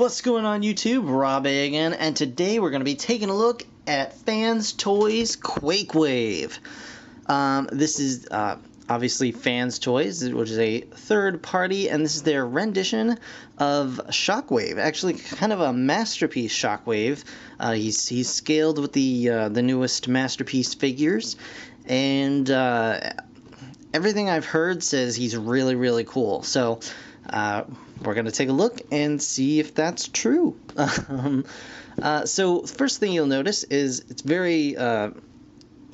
What's going on YouTube? Rob A again, and today we're going to be taking a look at FansToys QuakeWave. This is obviously FansToys, which is a third party, and this is their rendition of Shockwave. Actually, kind of a masterpiece Shockwave. He's scaled with the newest Masterpiece figures, and everything I've heard says he's really, really cool. So we're going to take a look and see if that's true. So first thing you'll notice is it's very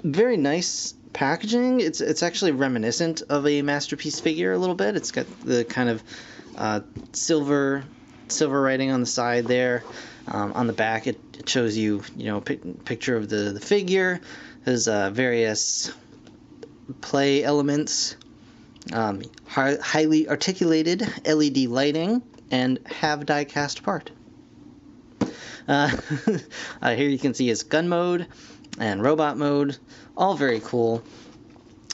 nice packaging. It's actually reminiscent of a Masterpiece figure a little bit. It's got the kind of silver writing on the side there. On the back it shows you a picture of the figure. There's various play elements. Highly articulated LED lighting, and have die-cast part. Here you can see his gun mode and robot mode, all very cool,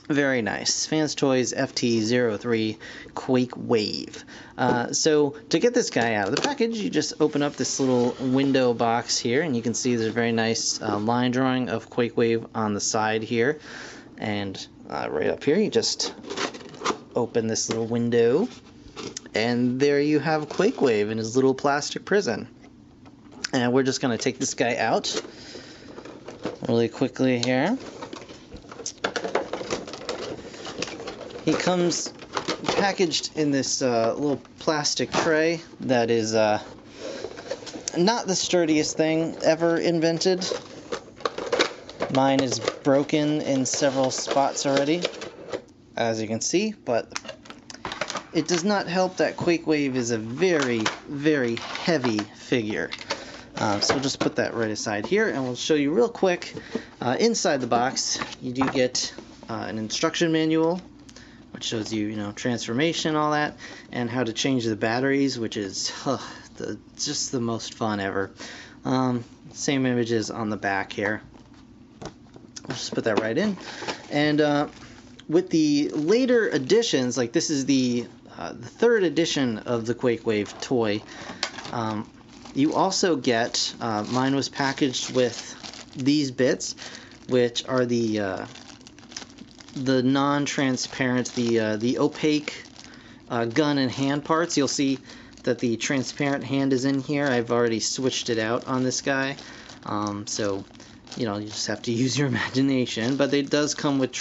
very nice. FansToys FT03 QuakeWave. So to get this guy out of the package, you just open up this little window box here, and you can see there's a very nice line drawing of QuakeWave on the side here, and right up here you just open this little window, and there you have QuakeWave in his little plastic prison. And we're just going to take this guy out really quickly here. He comes packaged in this little plastic tray that is not the sturdiest thing ever invented. Mine is broken in several spots already, as you can see, but it does not help that QuakeWave is a very, very heavy figure. So we'll just put that right aside here, and we'll show you real quick. Inside the box, you do get an instruction manual, which shows you, transformation, all that, and how to change the batteries, which is just the most fun ever. Same images on the back here. I'll just put that right in, and with the later editions, like this is the third edition of the QuakeWave toy, you also get, mine was packaged with these bits, which are the non-transparent, the opaque gun and hand parts. You'll see that the transparent hand is in here. I've already switched it out on this guy, so you just have to use your imagination, but it does come with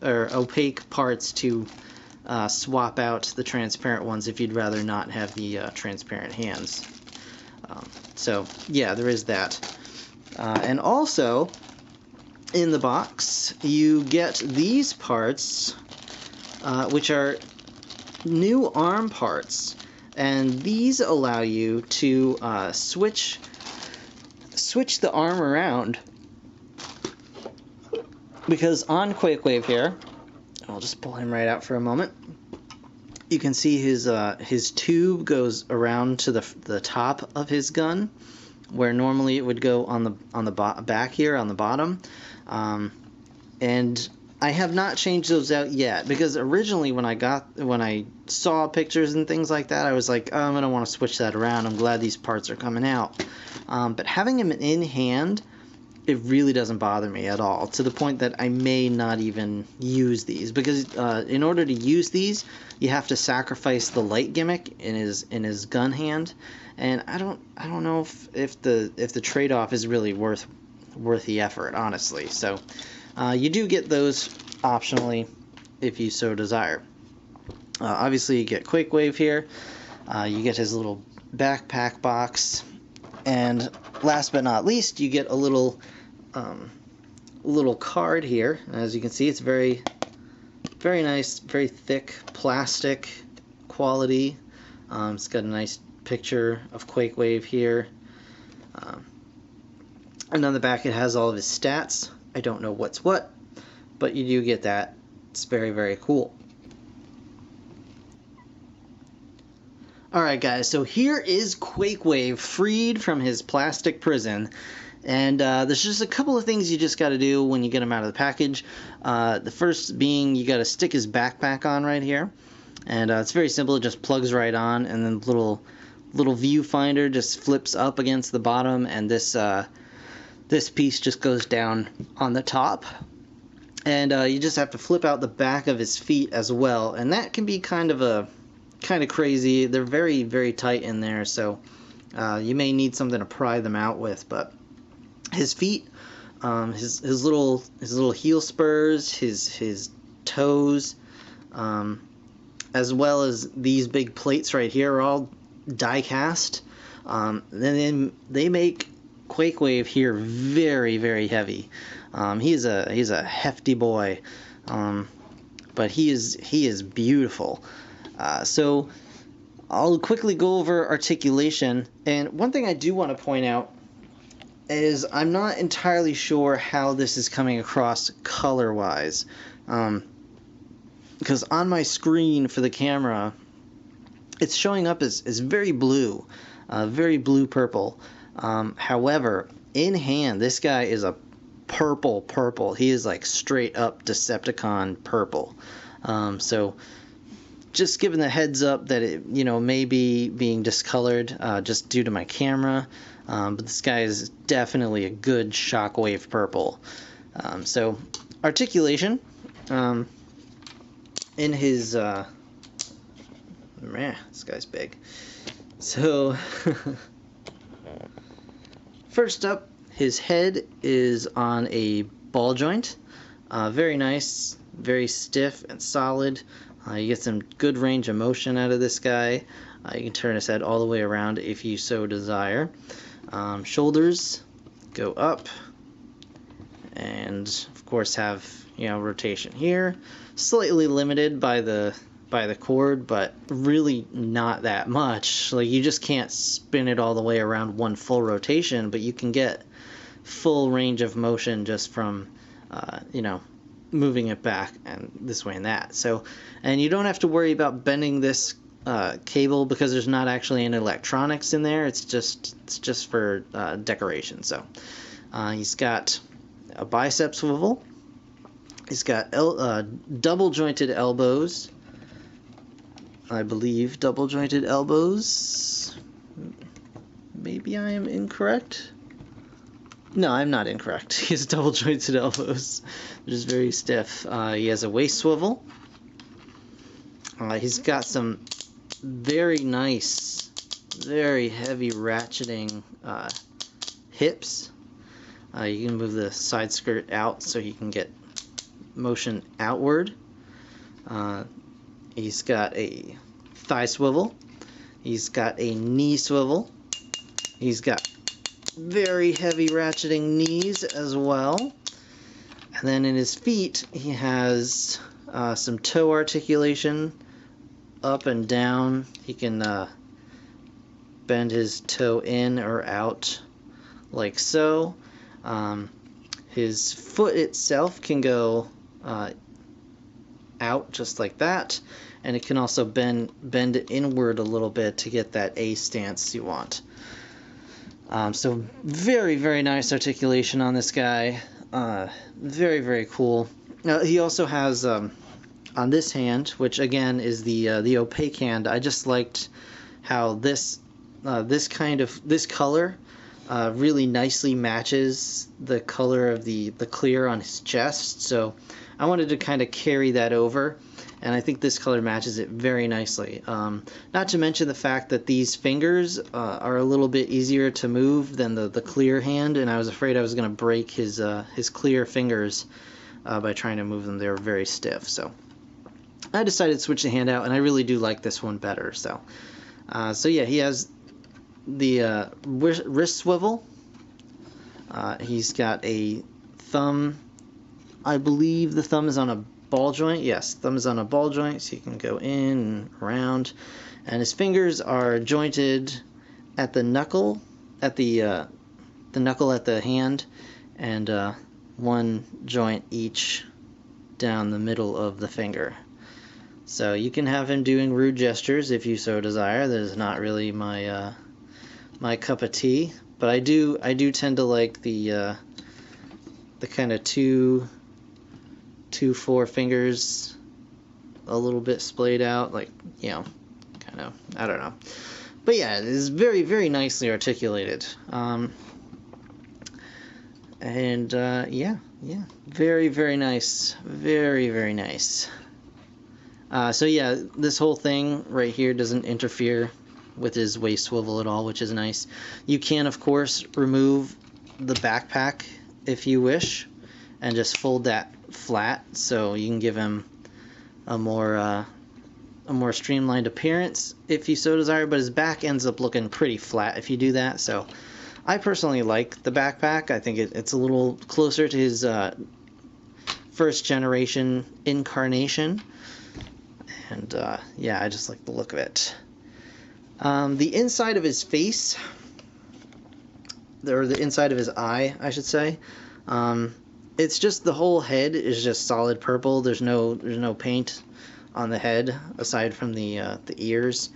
opaque parts to swap out the transparent ones if you'd rather not have the transparent hands. So yeah, there is that. And also, in the box, you get these parts, which are new arm parts, and these allow you to switch the arm around. Because on QuakeWave here, I'll just pull him right out for a moment. You can see his tube goes around to the top of his gun, where normally it would go on the back here on the bottom. And I have not changed those out yet, because originally when I saw pictures and things like that, I was like, oh, I'm gonna want to switch that around. I'm glad these parts are coming out. But having him in hand, it really doesn't bother me at all, to the point that I may not even use these, because in order to use these, you have to sacrifice the light gimmick in his gun hand, and I don't know if the trade-off is really worth the effort, honestly. So you do get those optionally if you so desire. Obviously, you get QuakeWave here. You get his little backpack box. And last but not least, you get a little card here. As you can see, it's very, very nice, very thick plastic quality. It's got a nice picture of QuakeWave here. And on the back, it has all of his stats. I don't know what's what, but you do get that. It's very, very cool. Alright guys, so here is QuakeWave freed from his plastic prison, and there's just a couple of things you just got to do when you get him out of the package. The first being, you got to stick his backpack on right here, and it's very simple. It just plugs right on, and then little little viewfinder just flips up against the bottom, and this piece just goes down on the top. And you just have to flip out the back of his feet as well, and that can be kind of crazy. They're very, very tight in there, so you may need something to pry them out with. But his feet, his little heel spurs, his toes, as well as these big plates right here are all die cast. Then they make QuakeWave here very, very heavy. He's a hefty boy, but he is beautiful. So I'll quickly go over articulation, and one thing I do want to point out is I'm not entirely sure how this is coming across color-wise, because on my screen for the camera, it's showing up as very blue purple. However, in hand, this guy is a purple. He is like straight up Decepticon purple. So just giving the heads up that it may be being discolored just due to my camera, but this guy is definitely a good Shockwave purple. So articulation, in his man, this guy's big. So first up, his head is on a ball joint. Very nice, very stiff and solid. You get some good range of motion out of this guy. You can turn his head all the way around if you so desire. Shoulders go up, and of course have rotation here. Slightly limited by the cord, but really not that much. Like, you just can't spin it all the way around one full rotation, but you can get full range of motion just from moving it back and this way and that. So, and you don't have to worry about bending this cable because there's not actually any electronics in there. It's just for decoration. So he's got a bicep swivel. He's got double jointed elbows. I believe double jointed elbows. Maybe I am incorrect. No, I'm not incorrect. He has double jointed elbows, which is very stiff. He has a waist swivel. He's got some very nice, very heavy ratcheting hips. You can move the side skirt out so he can get motion outward. He's got a thigh swivel. He's got a knee swivel. He's got very heavy ratcheting knees as well. And then in his feet, he has some toe articulation up and down. He can bend his toe in or out like so. His foot itself can go out just like that, and it can also bend inward a little bit to get that A stance you want. So very, very nice articulation on this guy. Very, very cool. Now, he also has on this hand, which again is the opaque hand. I just liked how this color really nicely matches the color of the clear on his chest. So I wanted to kind of carry that over, and I think this color matches it very nicely. Not to mention the fact that these fingers are a little bit easier to move than the clear hand, and I was afraid I was going to break his clear fingers by trying to move them. They were very stiff, so I decided to switch the hand out, and I really do like this one better. So yeah, he has the wrist swivel. He's got a thumb. I believe the thumb is on a ball joint. Yes, thumb is on a ball joint, so you can go in and around. And his fingers are jointed at the knuckle, at the knuckle at the hand, and one joint each down the middle of the finger. So you can have him doing rude gestures if you so desire. That is not really my my cup of tea, but I do tend to like the kind of two forefingers a little bit splayed out, like, kind of, I don't know. But yeah, it is very, very nicely articulated. Yeah, very, very nice. Very, very nice. So yeah, this whole thing right here doesn't interfere with his waist swivel at all, which is nice. You can, of course, remove the backpack if you wish, and just fold that flat, so you can give him a more streamlined appearance if you so desire, but his back ends up looking pretty flat if you do that. So I personally like the backpack. I think it's a little closer to his first generation incarnation, and yeah, I just like the look of it. The inside of his face, or the inside of his eye, I should say, it's just the whole head is just solid purple. There's no paint on the head aside from the ears.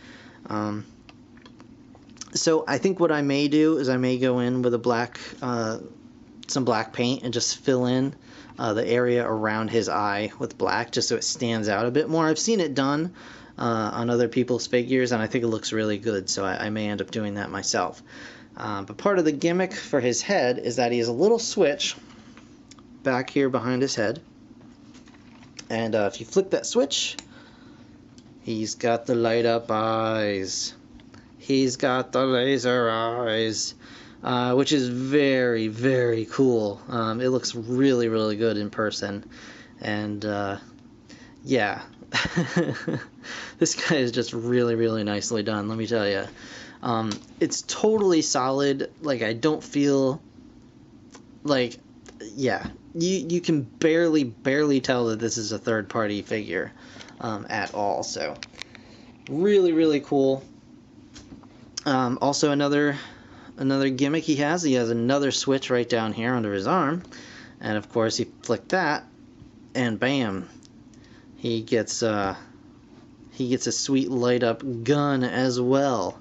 So I think what I may do is I may go in with a some black paint and just fill in the area around his eye with black, just so it stands out a bit more. I've seen it done on other people's figures, and I think it looks really good, so I may end up doing that myself. But part of the gimmick for his head is that he has a little switch back here behind his head, and if you flick that switch, he's got the light up eyes. He's got the laser eyes, which is very, very cool. It looks really, really good in person, and yeah, this guy is just really, really nicely done, let me tell you. It's totally solid. Like, I don't feel like, yeah, you can barely tell that this is a third-party figure at all. So really, really cool. Also another gimmick he has another switch right down here under his arm, and of course you flick that and bam, he gets a sweet light up gun as well.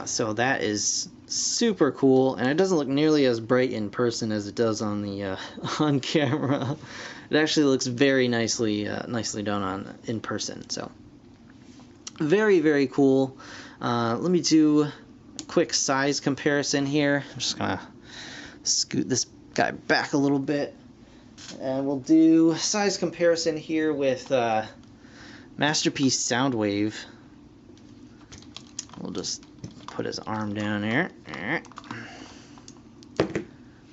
So that is super cool, and it doesn't look nearly as bright in person as it does on the on camera. It actually looks very nicely done in person. So very, very cool. Let me do a quick size comparison here. I'm just gonna scoot this guy back a little bit, and we'll do size comparison here with Masterpiece Soundwave. We'll just put his arm down here.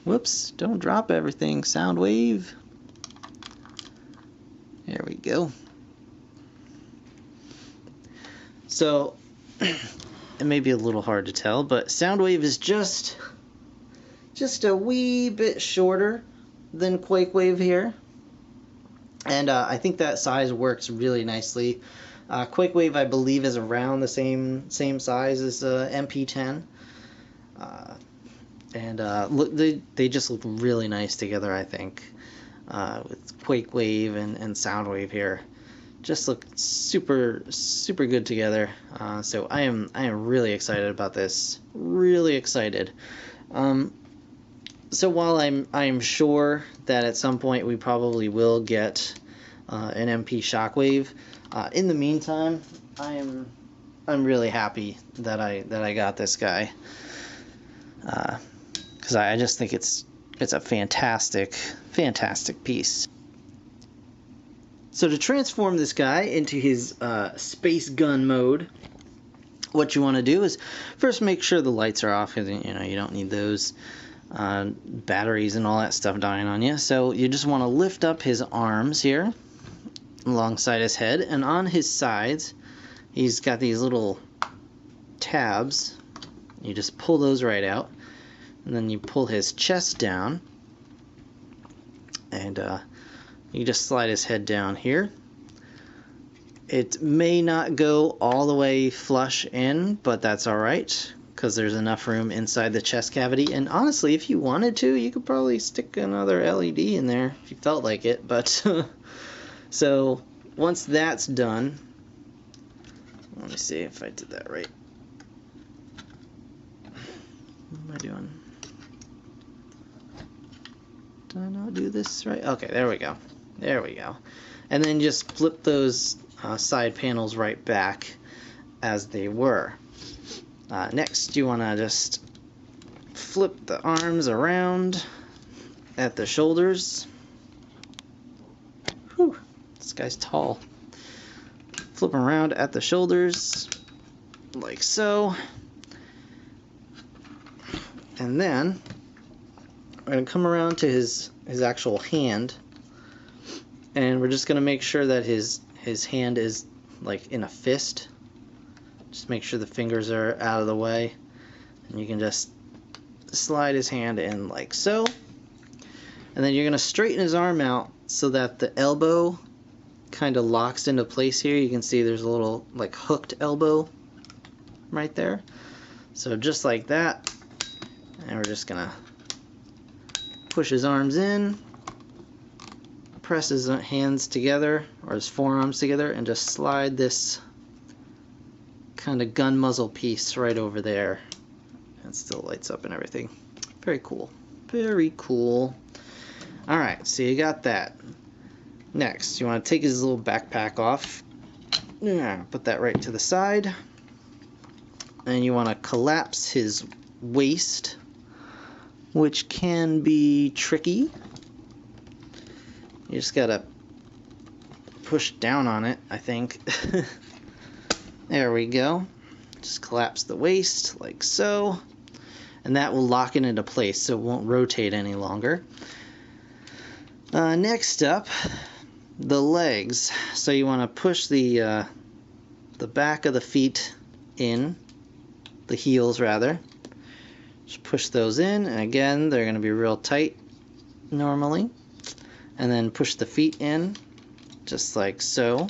Whoops, don't drop everything, Soundwave. There we go. So, it may be a little hard to tell, but Soundwave is just a wee bit shorter than QuakeWave here. And I think that size works really nicely. QuakeWave, I believe, is around the same size as MP10, and look, they just look really nice together. I think with QuakeWave and Soundwave here, just look super good together. So I am really excited about this. Really excited. So while I'm sure that at some point we probably will get an MP Shockwave, in the meantime, I'm really happy that I got this guy, because I just think it's a fantastic piece. So to transform this guy into his space gun mode, what you want to do is first make sure the lights are off, because you don't need those batteries and all that stuff dying on you. So you just want to lift up his arms here alongside his head, and on his sides he's got these little tabs. You just pull those right out, and then you pull his chest down, and you just slide his head down here. It may not go all the way flush in, but that's alright, because there's enough room inside the chest cavity. And honestly, if you wanted to, you could probably stick another LED in there if you felt like it. But so once that's done, let me see if I did that right. What am I doing? Did I not do this right? Okay, there we go. There we go. And then just flip those side panels right back as they were. Next, you want to just flip the arms around at the shoulders. Whew, this guy's tall. Flip him around at the shoulders, like so. And then we're going to come around to his actual hand, and we're just going to make sure that his hand is like in a fist. Just make sure the fingers are out of the way, and you can just slide his hand in like so. And then you're going to straighten his arm out so that the elbow kind of locks into place here. You can see there's a little like hooked elbow right there. So just like that. And we're just going to push his arms in, press his hands together, or his forearms together, and just slide this kind of gun muzzle piece right over there. And it still lights up and everything. Very cool. Very cool. Alright, so you got that. Next, you want to take his little backpack off. Put that right to the side. And you want to collapse his waist, which can be tricky. You just gotta push down on it, I think. There we go. Just collapse the waist like so, and that will lock it into place so it won't rotate any longer. Next up, the legs. So you want to push the back of the feet in, the heels rather. Just push those in, and again they're going to be real tight normally. And then push the feet in, just like so.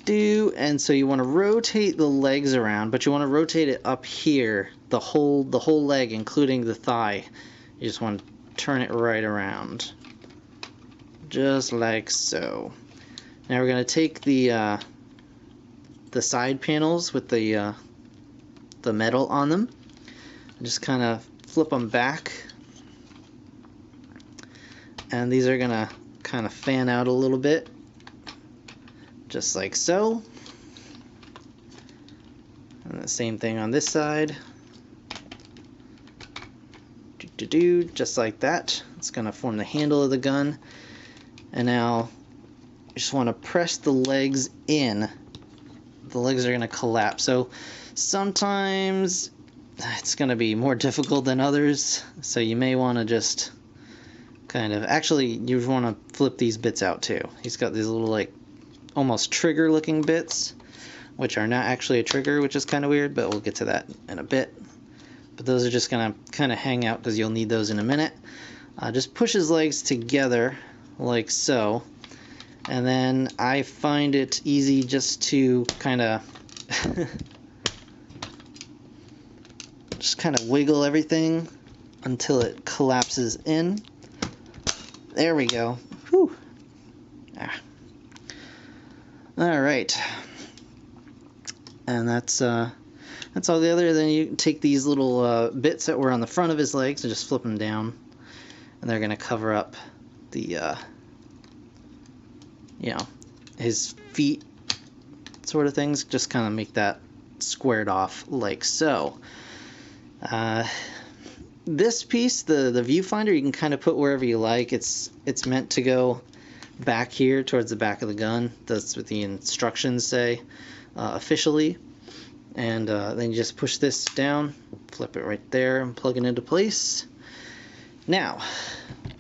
And so you want to rotate the legs around, but you want to rotate it up here, the whole leg, including the thigh. You just want to turn it right around, just like so. Now we're going to take the side panels with the metal on them, and just kind of flip them back. And these are going to kind of fan out a little bit, just like so. And the same thing on this side. Just like that. It's going to form the handle of the gun. And now you just want to press the legs in. The legs are going to collapse. So sometimes it's going to be more difficult than others. So you may want to just kind of, actually you want to flip these bits out too. He's got these little like almost trigger looking bits, which are not actually a trigger, which is kind of weird, but we'll get to that in a bit. But those are just gonna kind of hang out because you'll need those in a minute. Just push his legs together like so, and then I find it easy just to kind of just kind of wiggle everything until it collapses in. There we go. Whew. Alright. And that's all the other. Then you take these little bits that were on the front of his legs and just flip them down. And they're going to cover up the, you know, his feet sort of things. Just kind of make that squared off like so. This piece, the viewfinder, you can kind of put wherever you like. It's meant to go back here towards the back of the gun. That's what the instructions say officially. And then you just push this down, flip it right there, and plug it into place. Now,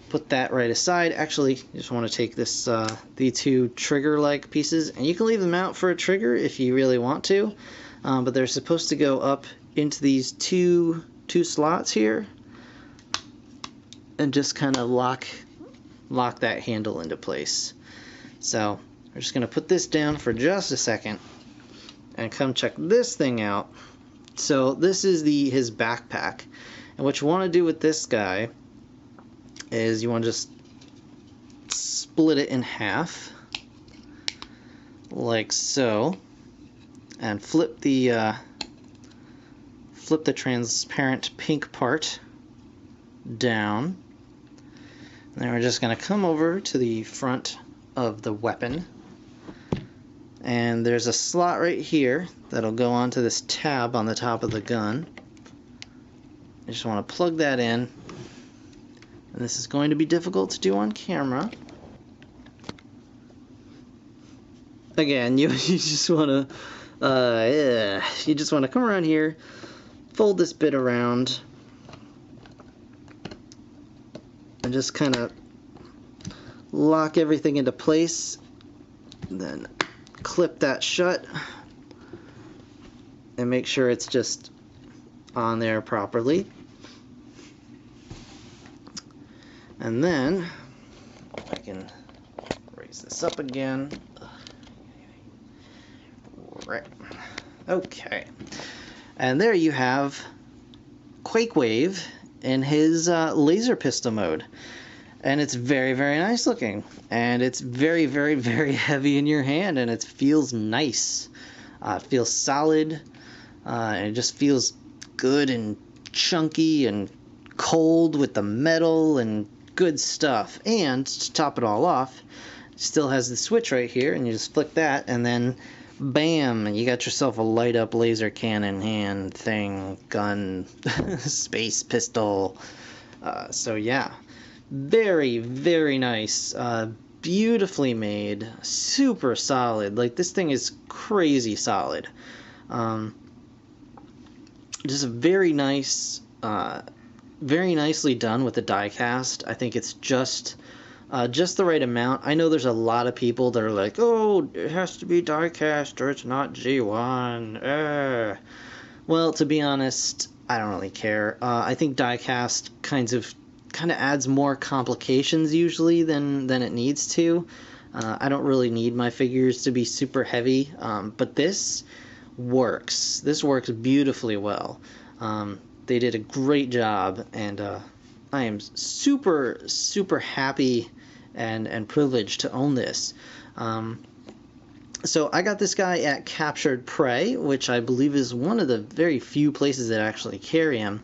put that right aside. Actually, you just want to take this the two trigger-like pieces, and you can leave them out for a trigger if you really want to, but they're supposed to go up into these two slots here, and just kind of lock that handle into place. So we're just going to put this down for just a second and come check this thing out. So this is his backpack, and what you want to do with this guy is you want to just split it in half like so, and flip the transparent pink part down. And then we're just going to come over to the front of the weapon, And there's a slot right here that'll go onto this tab on the top of the gun. I just want to plug that in. And this is going to be difficult to do on camera. Again, you just want to come around here, fold this bit around, and just kind of lock everything into place. Then clip that shut and make sure it's just on there properly. And then I can raise this up again. Right. Okay. And there you have QuakeWave in his laser pistol mode. And it's very, very nice looking. And it's very, very, very heavy in your hand, and it feels nice. It feels solid. And it just feels good and chunky and cold with the metal and good stuff. And to top it all off, it still has the switch right here, and you just flick that, and then bam, you got yourself a light up laser cannon hand thing, gun, space pistol. So yeah, very, very nice, beautifully made, super solid. Like, this thing is crazy solid. Just a very nice, very nicely done with the die cast. I think it's just the right amount. I know there's a lot of people that are like, oh, it has to be die cast or it's not G1. Well, to be honest, I don't really care. I think die cast kind of adds more complications usually than it needs to. I don't really need my figures to be super heavy, but this works. This works beautifully well. They did a great job, and I am super, super happy and privileged to own this. So I got this guy at Captured Prey, which I believe is one of the very few places that actually carry him.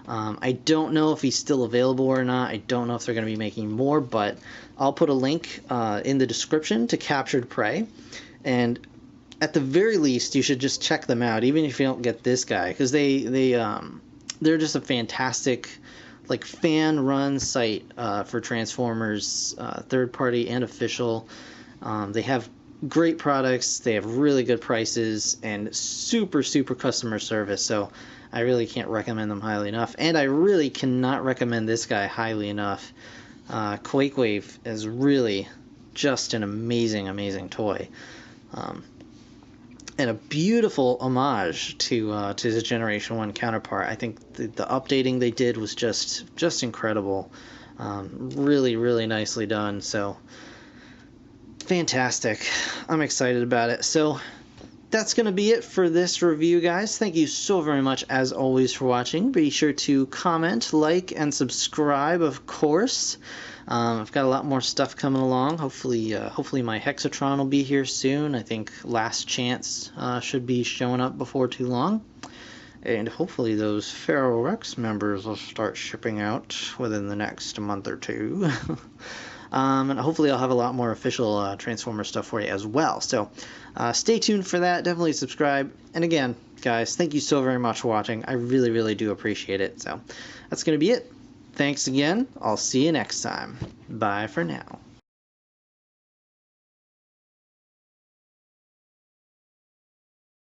I don't know if he's still available or not. I don't know if they're going to be making more, but I'll put a link in the description to Captured Prey. And at the very least, you should just check them out, even if you don't get this guy, because they're just a fantastic, like, fan-run site for Transformers, third-party and official. They have great products, they have really good prices, and super, super customer service, so I really can't recommend them highly enough. And I really cannot recommend this guy highly enough. QuakeWave is really just an amazing, amazing toy. And a beautiful homage to his Generation 1 counterpart. I think the updating they did was just incredible. Really, really nicely done. So, fantastic. I'm excited about it. So, that's going to be it for this review, guys. Thank you so very much, as always, for watching. Be sure to comment, like, and subscribe, of course. I've got a lot more stuff coming along. Hopefully my Hexatron will be here soon. I think Last Chance should be showing up before too long. And hopefully those Feral Rex members will start shipping out within the next month or two. And hopefully I'll have a lot more official Transformer stuff for you as well. So stay tuned for that. Definitely subscribe. And again, guys, thank you so very much for watching. I really, really do appreciate it. So that's going to be it. Thanks again. I'll see you next time. Bye for now.